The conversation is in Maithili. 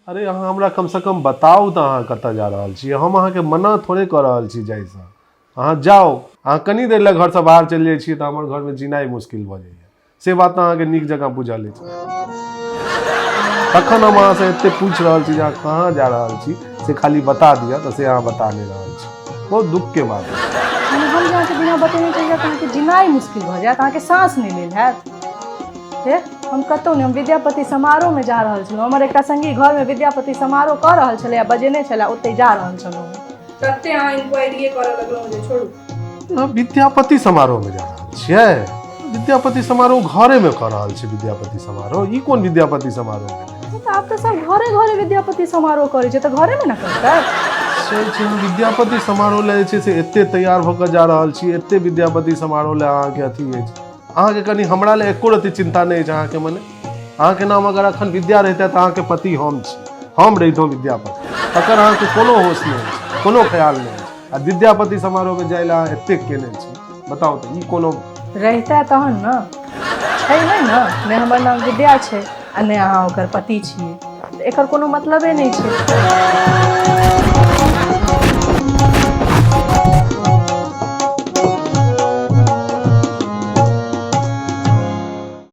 अरे अहाँ हमरा कम से कम बताओ तो अहाँ कतऽ जा रहल छी। हम अहाँ के मना थोड़े कर रहल छी जाइसँ। अहाँ जाओ, अहाँ कनी देर लए घर से बाहर चलि जाइ छी तऽ हमर घर में जीनाइ मुश्किल भऽ जाइए। से बात तो अहाँ के नीक जकाँ बुझल अछि। तखन हम अहाँ से एते पूछ रहल छी जे अहाँ कहाँ जा रहल छी, से खाली बता दिया तो से अहाँ बता नहीं रहल छी। बहुत दुख के बात है। हम जहाँ के बिना बतेने चलि जायत अहाँके जीनाइ मुश्किल भऽ जायत, अहाँके सांस नहीं लेल हैत। हम कतौ नहीं, हम विद्यापति समारोह में जा रहल छलहुँ। हमर एकटा संगी घर में विद्यापति समारोह कऽ रहल छलै, बजेने छलै, ओतै जा रहल छलहुँ। तते अहाँ इंक्वायरी करऽ लगलहुँ जे छोड़ू। विद्यापति समारोह में जा रहल छियै? विद्यापति समारोह घरे में कर रहल छी। विद्यापति समारोह ई कोन विद्यापति समारोह भेलै? तो आब तो सब घरे घरे विद्यापति समारोह करे छै, तो घरे में ना करतै। विद्यापति समारोह ले जे छै से एते तैयार भऽ कऽ जा रहल छी, एते विद्यापति समारोह ले अहाँ के अथी अछि। अहाँ के कनी हमरा ले एको रति चिंता नहीं अछि। अहाँ के मने अहाँ के नाम अगर अखन विद्या रहते तो अहाँ के पति हम छी, हम रहितौं विद्यापति। तकर अहाँ के कोनो होश नहीं अछि, कोनो ख्याल नहीं अछि। आ विद्यापति समारोह में जाय ला एते केने छी, बताओ तो ई कोनो रहता तहन ना छै नहीं ना। ने हमर नाम विद्या छै आ ने अहाँ ओकर पति छियै, एकर कोनो मतलबे नहीं छै।